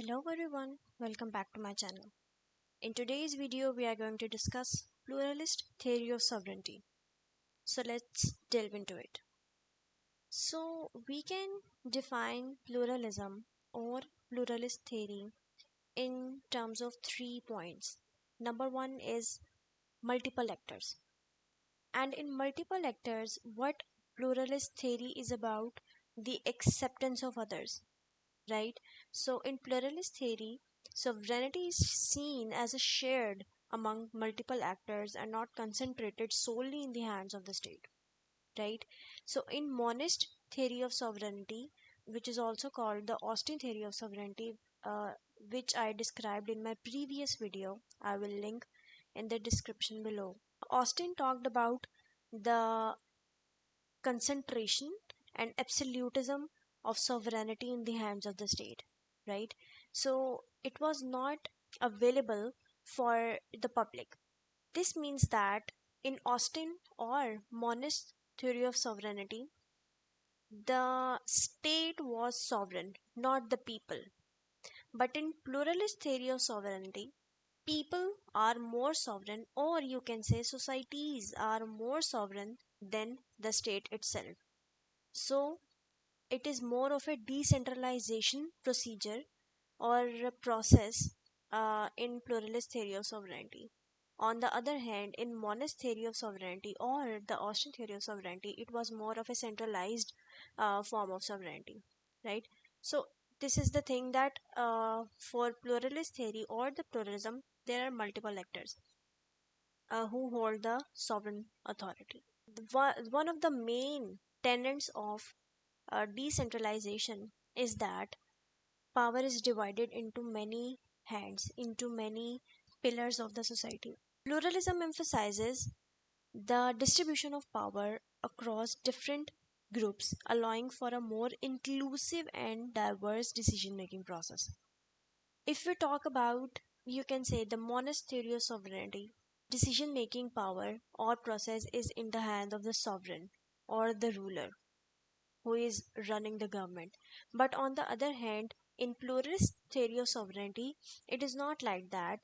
Hello everyone, welcome back to my channel. In today's video, we are going to discuss pluralist theory of sovereignty. So let's delve into it. So we can define pluralism or pluralist theory in terms of 3 points. Number one is multiple actors. And in multiple actors, what pluralist theory is about the acceptance of others, right? So, in pluralist theory, sovereignty is seen as a shared among multiple actors and not concentrated solely in the hands of the state, right? So, in monist theory of sovereignty, which is also called the Austin theory of sovereignty, which I described in my previous video, I will link in the description below. Austin talked about the concentration and absolutism of sovereignty in the hands of the state, right? So it was not available for the public. This means that in Austin or monist theory of sovereignty, the state was sovereign, not the people. But in pluralist theory of sovereignty, people are more sovereign, or you can say societies are more sovereign than the state itself. So it is more of a decentralization procedure or a process in pluralist theory of sovereignty. On the other hand, in monist theory of sovereignty or the Austrian theory of sovereignty, it was more of a centralized form of sovereignty, right? So this is the thing that for pluralist theory or the pluralism, there are multiple actors who hold the sovereign authority. One of the main tenets of decentralization is that power is divided into many hands, into many pillars of the society. Pluralism emphasizes the distribution of power across different groups, allowing for a more inclusive and diverse decision making process. If we talk about, you can say, the monist theory of sovereignty, decision making power or process is in the hand of the sovereign or the ruler who is running the government. But on the other hand, in pluralist theory of sovereignty, it is not like that.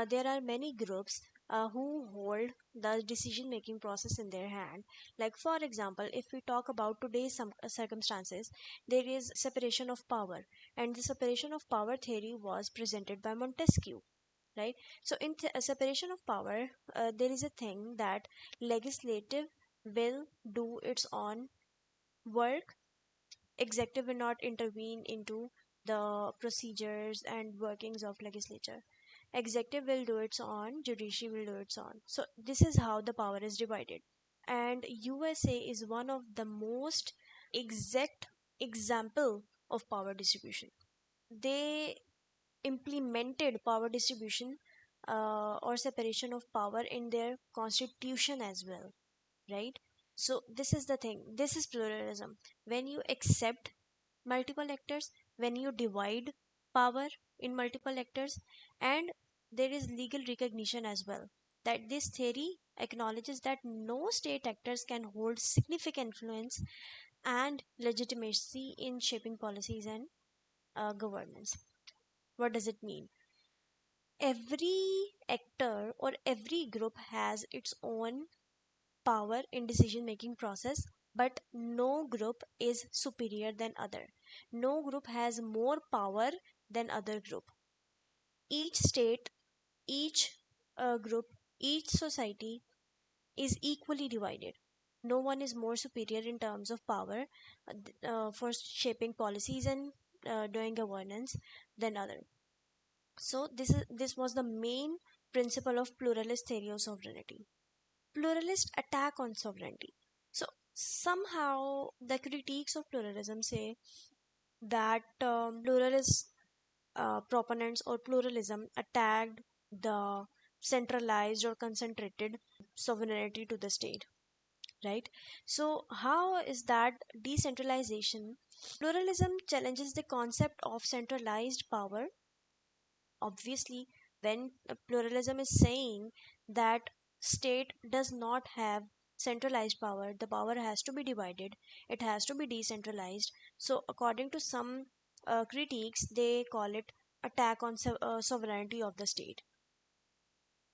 There are many groups who hold the decision making process in their hand. Like, for example, if we talk about today's circumstances, there is separation of power, and the separation of power theory was presented by Montesquieu. Right, so in separation of power, there is a thing that legislative will do its own work, executive will not intervene into the procedures and workings of legislature. Executive will do its own, judiciary will do its own. So this is how the power is divided. And USA is one of the most exact example of power distribution. They implemented power distribution or separation of power in their constitution as well, right? So this is the thing, this is pluralism. When you accept multiple actors, when you divide power in multiple actors, and there is legal recognition as well, that this theory acknowledges that no state actors can hold significant influence and legitimacy in shaping policies and governance. What does it mean? Every actor or every group has its own power in decision making process, but no group is superior than other. No group has more power than other group. Each state, each group, each society is equally divided. No one is more superior in terms of power for shaping policies and doing governance than other. So this was the main principle of pluralist theory of sovereignty. Pluralist attack on sovereignty. So somehow the critiques of pluralism say that pluralist proponents or pluralism attacked the centralized or concentrated sovereignty to the state, right? So how is that decentralization? Pluralism challenges the concept of centralized power. Obviously, when pluralism is saying that state does not have centralized power, the power has to be divided, it has to be decentralized. So according to some critiques, they call it attack on sovereignty of the state.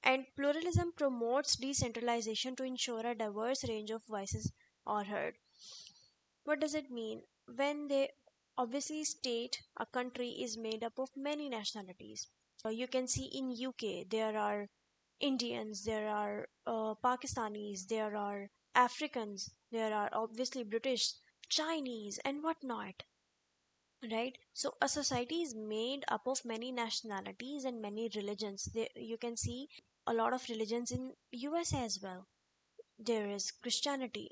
And pluralism promotes decentralization to ensure a diverse range of voices are heard. What does it mean? When they obviously state a country is made up of many nationalities. You can see in UK there are Indians, there are Pakistanis, there are Africans, there are obviously British, Chinese, and whatnot. Right? So a society is made up of many nationalities and many religions. You can see a lot of religions in USA as well. There is Christianity.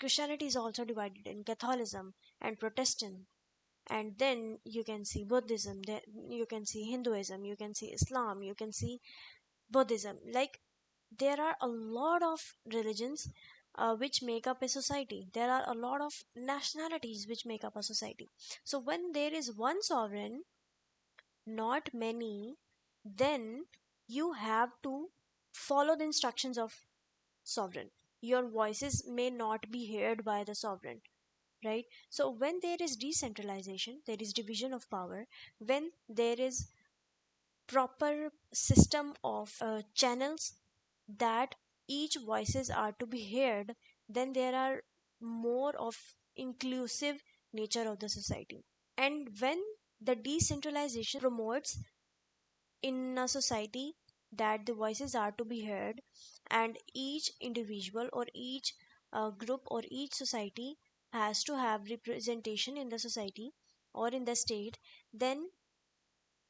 Christianity is also divided in Catholicism and Protestant. And then you can see Buddhism, then you can see Hinduism, you can see Islam, you can see Buddhism. Like there are a lot of religions which make up a society. There are a lot of nationalities which make up a society. So when there is one sovereign, not many, then you have to follow the instructions of sovereign. Your voices may not be heard by the sovereign, right? So when there is decentralization, there is division of power. When there is proper system of channels that each voices are to be heard, then there are more of inclusive nature of the society. And when the decentralization promotes in a society that the voices are to be heard, and each individual or each group or each society has to have representation in the society or in the state, then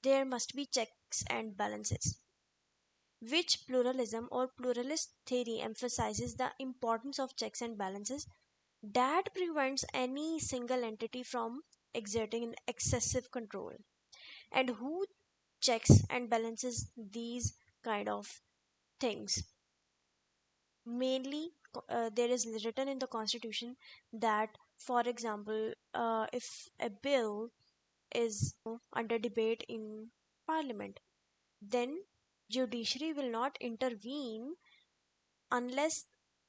there must be checks and balances. Which pluralism or pluralist theory emphasizes the importance of checks and balances that prevents any single entity from exerting an excessive control. And who checks and balances these kind of things? Mainly, there is written in the constitution that, for example, if a bill is under debate in parliament, then judiciary will not intervene unless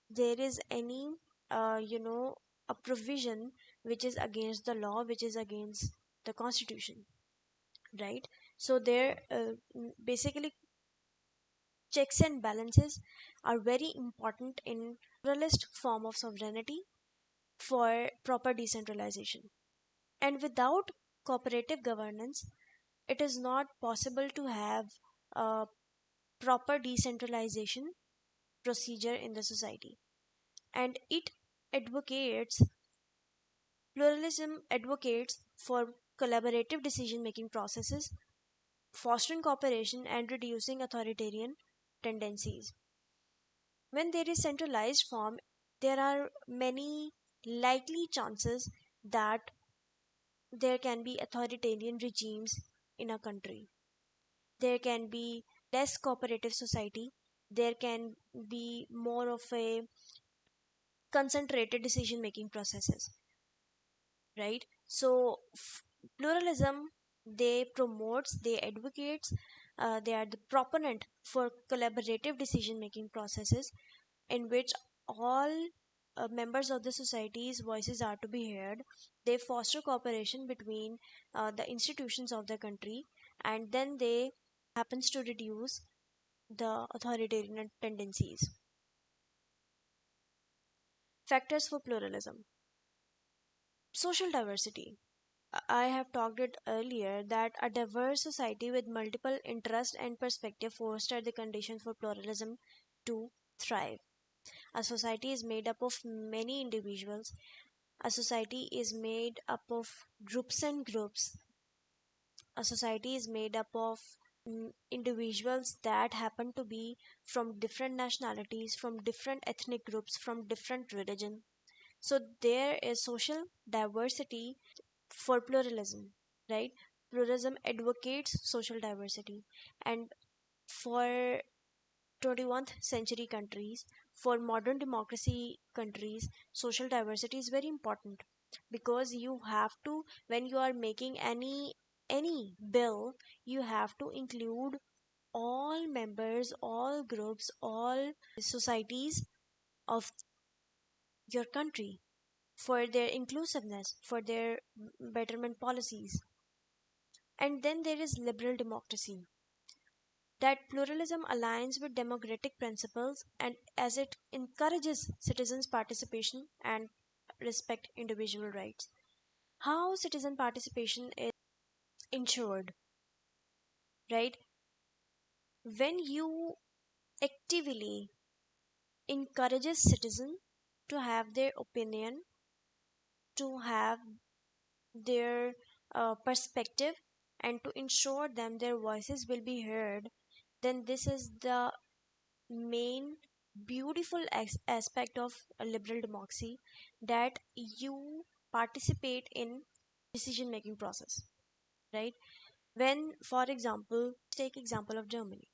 there is any a provision which is against the law, which is against the constitution, right? So there basically checks and balances are very important in pluralist form of sovereignty for proper decentralization. And without cooperative governance, it is not possible to have a proper decentralization procedure in the society. And it advocates pluralism advocates for collaborative decision making processes, fostering cooperation and reducing authoritarian tendencies. When there is centralized form, there are many likely chances that there can be authoritarian regimes in a country. There can be less cooperative society. There can be more of a concentrated decision making processes, right? So pluralism, they promotes, they advocates, they are the proponent for collaborative decision making processes in which all members of the society's voices are to be heard. They foster cooperation between the institutions of the country, and then they happens to reduce the authoritarian tendencies. Factors for pluralism: social diversity. I have talked it earlier that a diverse society with multiple interests and perspective foster the conditions for pluralism to thrive. A society is made up of many individuals. A society is made up of groups and groups. A society is made up of individuals that happen to be from different nationalities, from different ethnic groups, from different religion. So there is social diversity for pluralism, right? Pluralism advocates social diversity. And for 21st century countries, for modern democracy countries, social diversity is very important, because you have to, when you are making any bill, you have to include all members, all groups, all societies of your country for their inclusiveness, for their betterment policies. And then there is liberal democracy, that pluralism aligns with democratic principles and as it encourages citizens' participation and respect individual rights. How citizen participation is ensured, right? When you actively encourages citizen to have their opinion, to have their perspective, and to ensure them their voices will be heard, then this is the main beautiful aspect of a liberal democracy, that you participate in decision making process, right? When, for example, take example of Germany.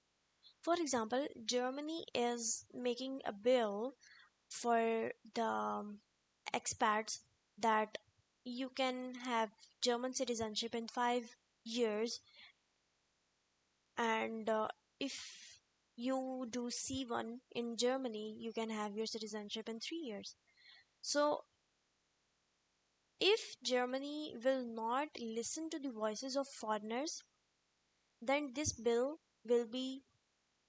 For example, Germany is making a bill for the expats, that you can have German citizenship in 5 years, and if you do C1 in Germany, you can have your citizenship in 3 years. So, if Germany will not listen to the voices of foreigners, then this bill will be,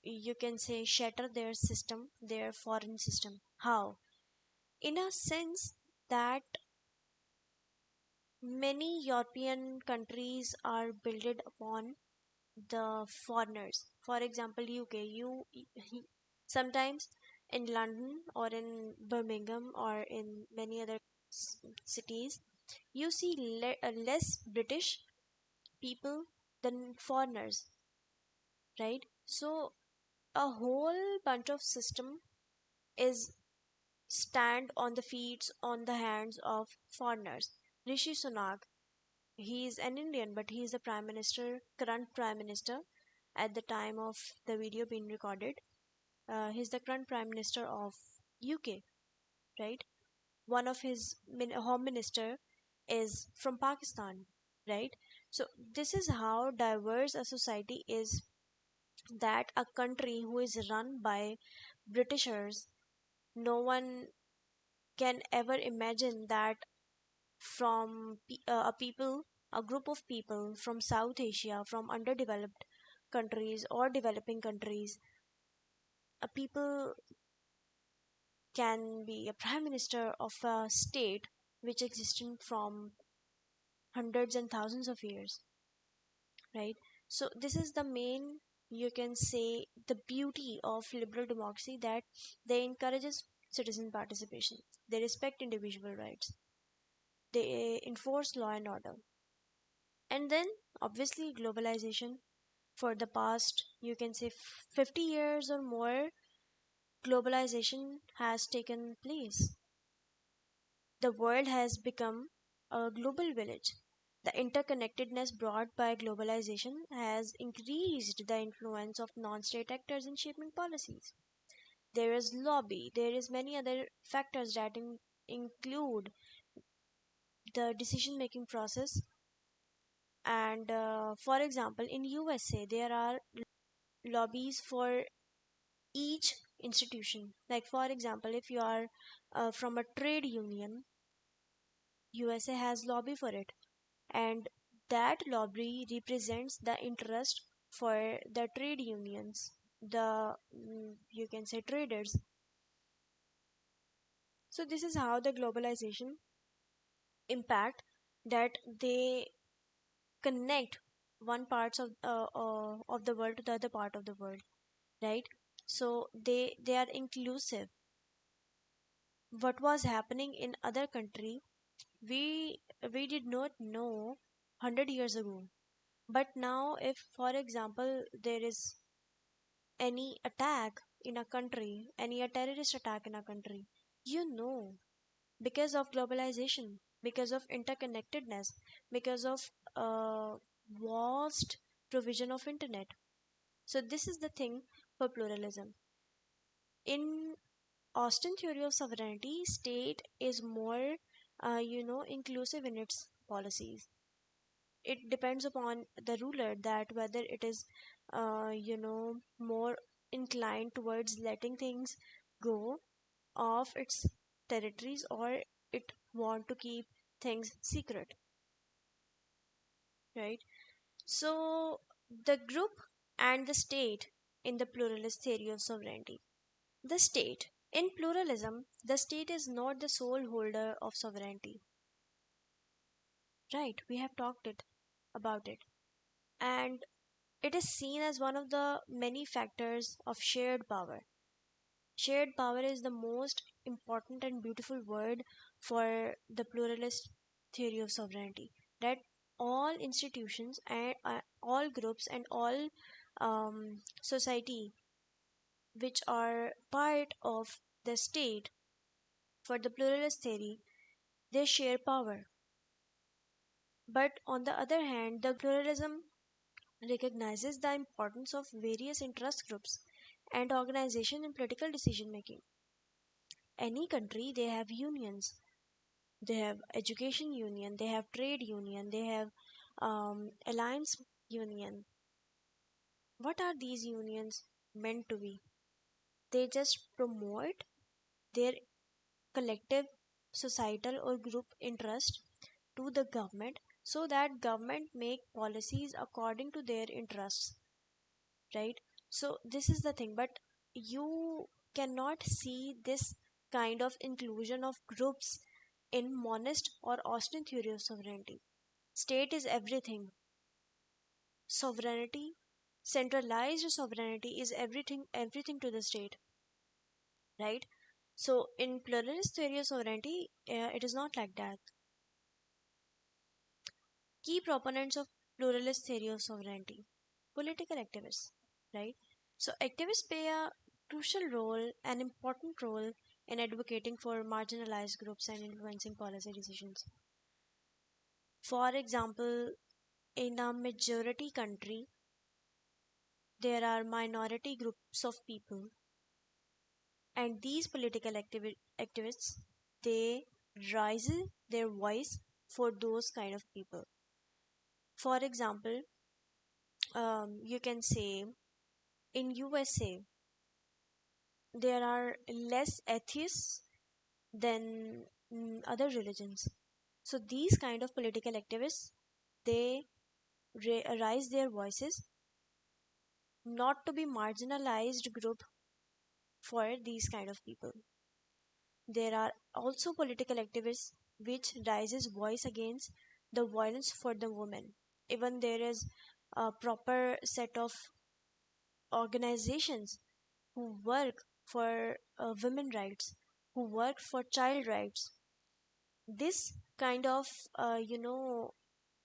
you can say, shatter their system, their foreign system. How? In a sense that many European countries are built upon the foreigners. For example, UK, sometimes in London or in Birmingham or in many other cities, you see less British people than foreigners, right? So a whole bunch of system is stand on the feet, on the hands of foreigners. Rishi Sunak, he is an Indian, but he is the prime minister, current prime minister at the time of the video being recorded. He's the current prime minister of UK, right? One of his home minister is from Pakistan, right? So this is how diverse a society is, that a country who is run by Britishers, no one can ever imagine that from a people, a group of people from South Asia, from underdeveloped countries or developing countries, a people can be a prime minister of a state which existed from hundreds and thousands of years, right? So this is the main, you can say, the beauty of liberal democracy, that they encourages citizen participation, they respect individual rights, they enforce law and order. And then obviously globalization, for the past, you can say, 50 years or more, globalization has taken place. The world has become a global village. The interconnectedness brought by globalization has increased the influence of non-state actors in shaping policies. There is lobby, there is many other factors that include the decision making process. And for example, in USA there are lobbies for each institution. Like for example, if you are from a trade union, USA has lobby for it, and that lobby represents the interest for the trade unions, the you can say traders. So this is how the globalization impact, that they connect one parts of the world to the other part of the world, right? So they are inclusive. What was happening in other country, we did not know 100 years ago, but now if, for example, there is any attack in a country, any a terrorist attack in a country, because of globalization, because of interconnectedness, because of vast provision of internet. So this is the thing for pluralism. In Austin theory of sovereignty, state is more inclusive in its policies. It depends upon the ruler, that whether it is more inclined towards letting things go off its territories, or it want to keep things secret, right? So, the group and the state in the pluralist theory of sovereignty. The state. In pluralism, the state is not the sole holder of sovereignty. Right, we have talked it about it. And it is seen as one of the many factors of shared power. Shared power is the most important and beautiful word for the pluralist theory of sovereignty. That all institutions and all groups and all society which are part of the state for the pluralist theory, they share power. But on the other hand, the pluralism recognizes the importance of various interest groups and organization in political decision making. Any country, they have unions, they have education union, they have trade union, they have alliance union. What are these unions meant to be? They just promote their collective societal or group interest to the government so that government make policies according to their interests, right? So this is the thing, but you cannot see this kind of inclusion of groups in monist or Austrian theory of sovereignty. State is everything. Sovereignty, centralized sovereignty is everything to the state, right? So in pluralist theory of sovereignty, it is not like that. Key proponents of pluralist theory of sovereignty: political activists, right? So activists play a crucial role, an important role in advocating for marginalized groups and influencing policy decisions. For example, in a majority country, there are minority groups of people, and these political activists, they raise their voice for those kind of people. For example, you can say in USA there are less atheists than other religions. So these kind of political activists, they raise their voices not to be marginalized group for these kind of people. There are also political activists which raises voice against the violence for the women. Even there is a proper set of organizations who work for women rights, who work for child rights. This kind of, I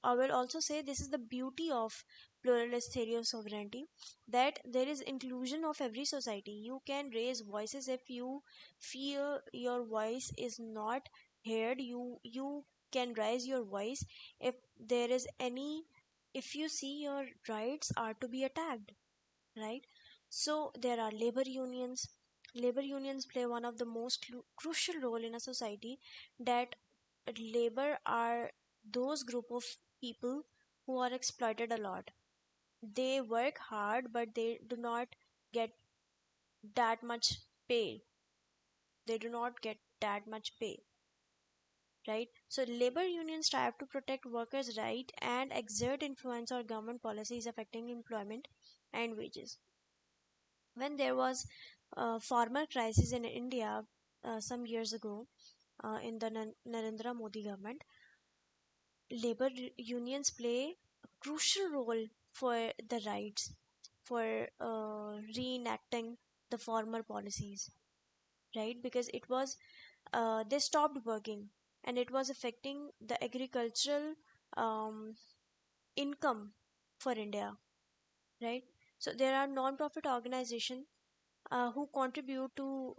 will also say this is the beauty of pluralist theory of sovereignty, that there is inclusion of every society. You can raise voices if you feel your voice is not heard. You can raise your voice if there is any, if you see your rights are to be attacked, right? So there are labor unions. Labor unions play one of the most crucial role in a society. That labor are those group of people who are exploited a lot. They work hard but they do not get that much pay. They do not get that much pay, right? So labor unions strive to protect workers' right and exert influence on government policies affecting employment and wages. When there was a farmer crisis in India some years ago, in the Narendra Modi government, labor unions play a crucial role for the rights, for reenacting the former policies, right? Because it was, they stopped working and it was affecting the agricultural um, income for India, right? So there are non-profit organizations who contribute to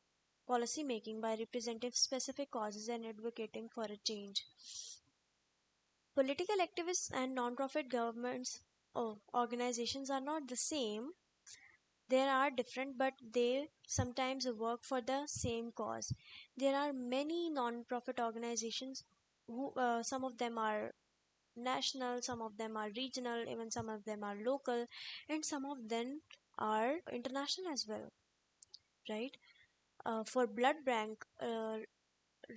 policy making by representing specific causes and advocating for a change. Political activists and non-profit governments or organizations are not the same. They are different, but they sometimes work for the same cause. There are many non-profit organizations who, some of them are national, some of them are regional, even some of them are local, and some of them are international as well, right? For blood bank,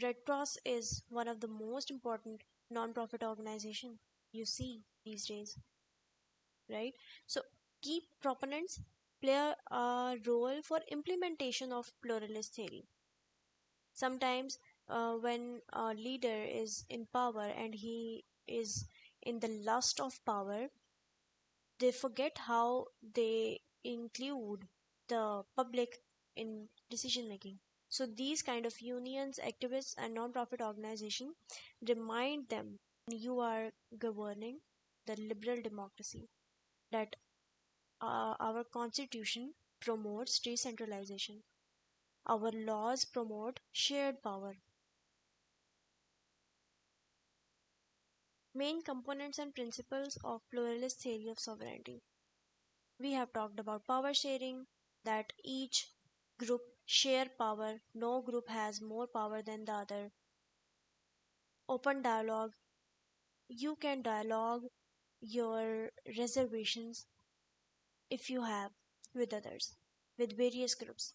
Red Cross is one of the most important non-profit organization you see these days. right? So key proponents play a role for implementation of pluralist theory. Sometimes when a leader is in power and he is in the lust of power, they forget how they include the public in decision making. So these kind of unions, activists, and non-profit organization remind them, you are governing the liberal democracy, that our constitution promotes decentralization, our laws promote shared power. Main components and principles of pluralist theory of sovereignty. We have talked about power sharing, that each group share power, no group has more power than the other. Open dialogue, you can dialogue your reservations if you have with others, with various groups.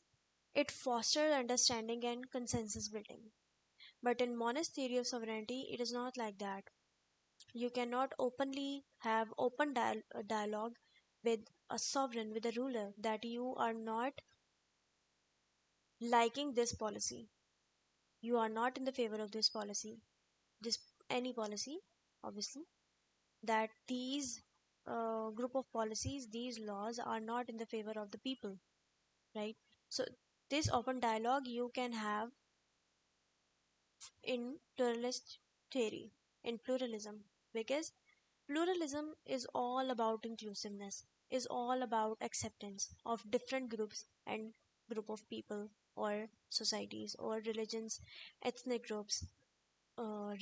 It fosters understanding and consensus building. But in monist theory of sovereignty, it is not like that. You cannot openly have open dialogue with a sovereign, with a ruler, that you are not liking this policy, you are not in the favor of this policy, this any policy, obviously, that these group of policies, these laws are not in the favor of the people, right? So this open dialogue you can have in pluralist theory, in pluralism, because pluralism is all about inclusiveness, is all about acceptance of different groups and group of people, or societies, or religions, ethnic groups,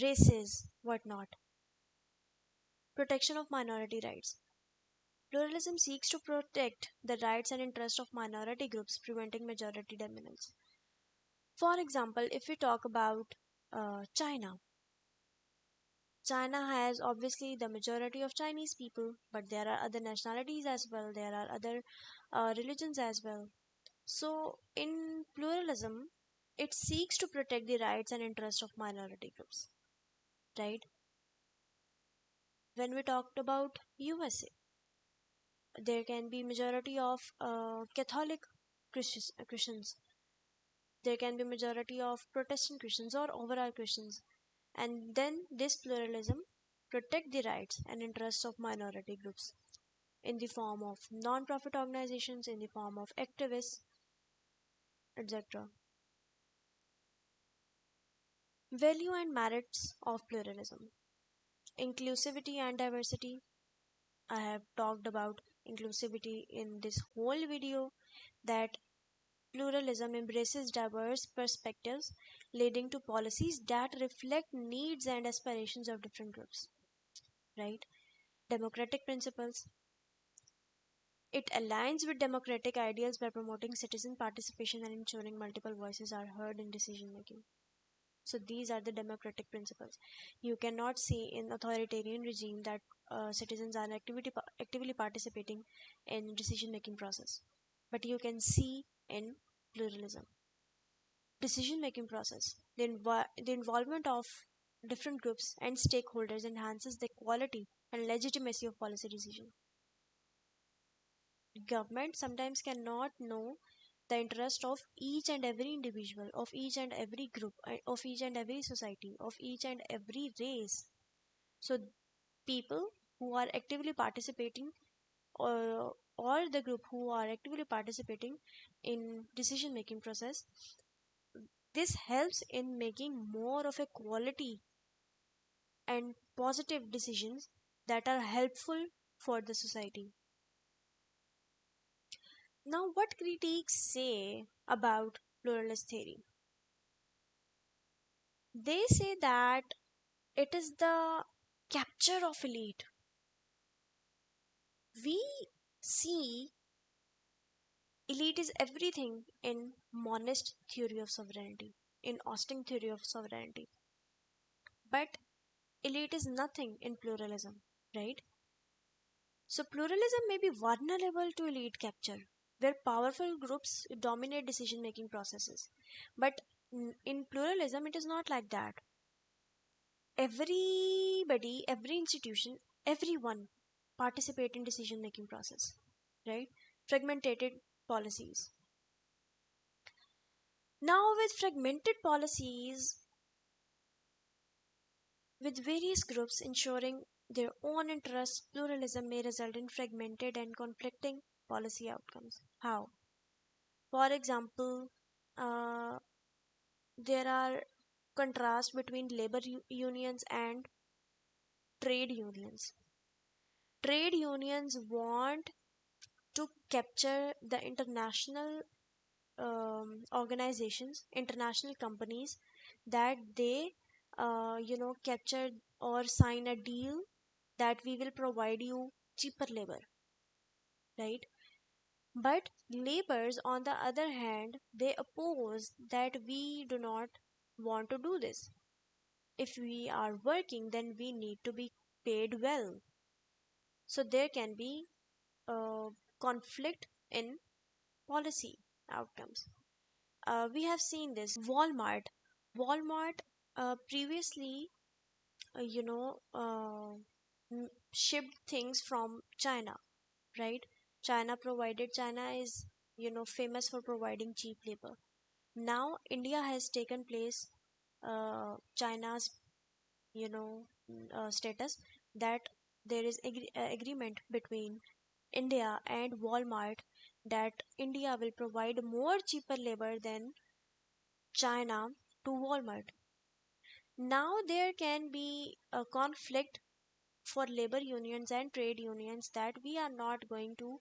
races, whatnot. Protection of minority rights. Pluralism seeks to protect the rights and interests of minority groups, preventing majority dominance. For example, if we talk about China, China has obviously the majority of Chinese people, but there are other nationalities as well, there are other religions as well. So, in pluralism, it seeks to protect the rights and interests of minority groups, right? When we talked about USA, there can be majority of Catholic Christians, there can be majority of Protestant Christians or overall Christians, and then this pluralism protect the rights and interests of minority groups in the form of non-profit organizations, in the form of activists, etc. Value and merits of pluralism. Inclusivity and diversity. I have talked about inclusivity in this whole video, that pluralism embraces diverse perspectives, leading to policies that reflect needs and aspirations of different groups, right? Democratic principles. It aligns with democratic ideals by promoting citizen participation and ensuring multiple voices are heard in decision making. So these are the democratic principles. You cannot see in authoritarian regime that citizens are actively participating in decision making process, but you can see in pluralism. Decision making process, the involvement of different groups and stakeholders enhances the quality and legitimacy of policy decision. Government sometimes cannot know the interest of each and every individual, of each and every group, of each and every society, of each and every race. So people who are actively participating, or the group who are actively participating in decision making process, this helps in making more of a quality and positive decisions that are helpful for the society. Now, what critics say about pluralist theory? They say that it is the capture of elite. We see elite is everything in monist theory of sovereignty, in Austin theory of sovereignty. But elite is nothing in pluralism, right? So pluralism may be vulnerable to elite capture, where powerful groups dominate decision making processes. But in pluralism, it is not like that. Everybody, every institution, everyone participate in decision making process, right? Fragmented policies. Now with fragmented policies, with various groups ensuring their own interests, pluralism may result in fragmented and conflicting policy outcomes. How? For example, uh, there are contrasts between labor unions and trade unions. Trade unions want to capture the international organizations, international companies, that they, capture or sign a deal that we will provide you cheaper labor, right? But laborers, on the other hand, they oppose that we do not want to do this. If we are working, then we need to be paid well. So there can be a conflict in policy outcomes. We have seen this. Walmart previously, shipped things from China, right? China is, famous for providing cheap labor. Now India has taken place, China's, status, that there is agreement between India and Walmart that India will provide more cheaper labor than China to Walmart. Now there can be a conflict for labor unions and trade unions that we are not going to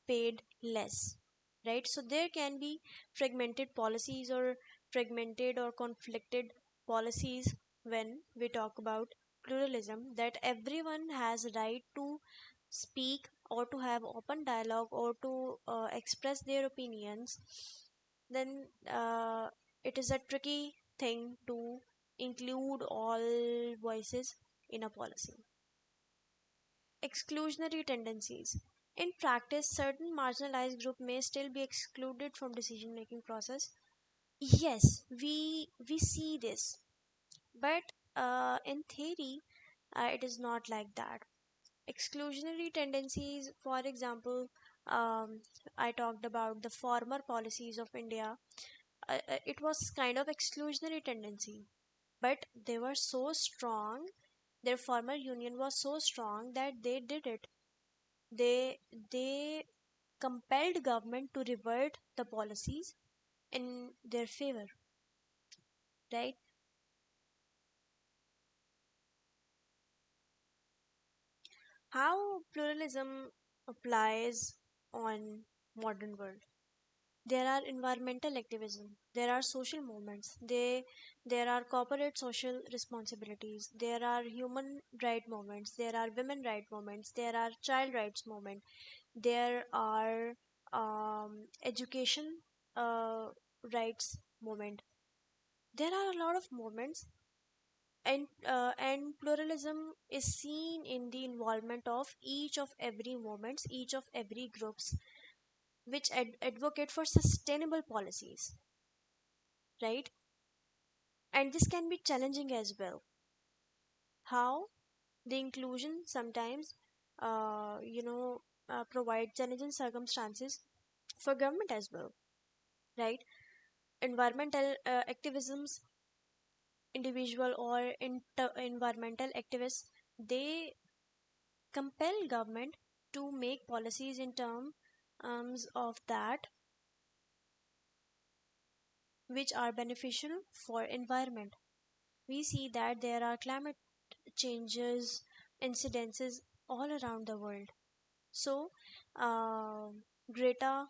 paid less, right? So there can be fragmented policies or fragmented or conflicted policies when we talk about pluralism, that everyone has right to speak or to have open dialogue or to express their opinions. Then it is a tricky thing to include all voices in a policy. Exclusionary tendencies. In practice, certain marginalized group may still be excluded from decision making process. Yes, we see this, but in theory, it is not like that. Exclusionary tendencies, for example, um, I talked about the former policies of India. It was kind of exclusionary tendency, but they were so strong. Their former union was so strong that they did it. They compelled government to revert the policies in their favor, right? How pluralism applies on modern world. There are environmental activism, there are social movements, there are corporate social responsibilities, there are human right movements, there are women right movements, there are child rights movement, there are education uh, rights movement. There are a lot of movements, and pluralism is seen in the involvement of each of every movements, each of every groups, which advocate for sustainable policies, right? And this can be challenging as well. How? The inclusion sometimes, provide challenging circumstances for government as well, right? Environmental activisms, individual or environmental activists, they compel government to make policies in terms of that which are beneficial for environment. We see that there are climate changes incidences all around the world. So Greta,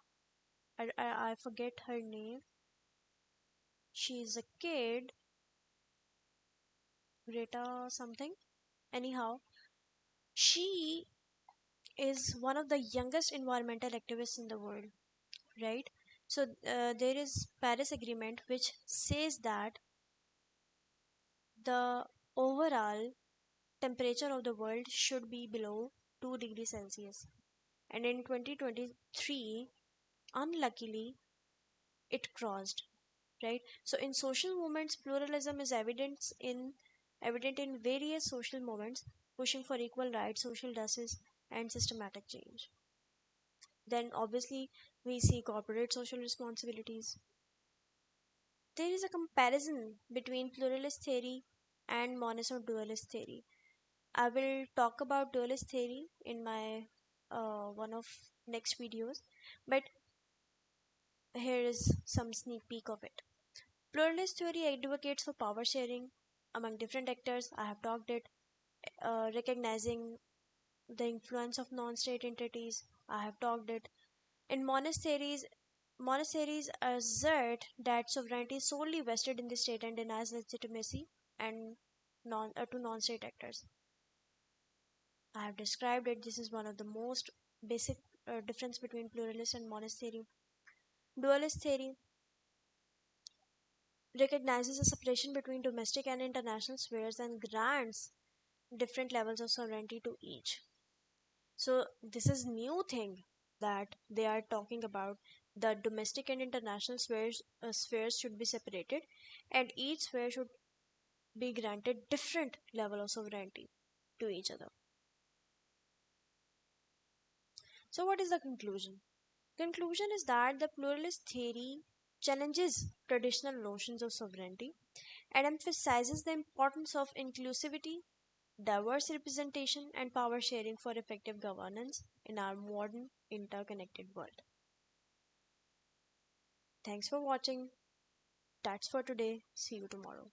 I forget her name, she's a kid, Greta something, anyhow, she is one of the youngest environmental activists in the world, right? So there is Paris Agreement which says that the overall temperature of the world should be below 2 degrees Celsius. And in 2023, unluckily, it crossed, right? So in social movements, pluralism is evident in various social movements, pushing for equal rights, social justice, and systematic change. Then, obviously, we see corporate social responsibilities. There is a comparison between pluralist theory and monist or dualist theory. I will talk about dualist theory in my one of next videos, but here is some sneak peek of it. Pluralist theory advocates for power sharing among different actors. I have talked it, recognizing the influence of non-state entities. I have talked it. In monasteries assert that sovereignty is solely vested in the state and denies legitimacy and to non-state actors. I have described it. This is one of the most basic difference between pluralist and monist theory. Dualist theory recognizes a separation between domestic and international spheres and grants different levels of sovereignty to each. So this is new thing that they are talking about. The domestic and international spheres should be separated, and each sphere should be granted different level of sovereignty to each other. So what is the conclusion? Conclusion is that the pluralist theory challenges traditional notions of sovereignty and emphasizes the importance of inclusivity, diverse representation, and power sharing for effective governance in our modern interconnected world. Thanks for watching. That's for today. See you tomorrow.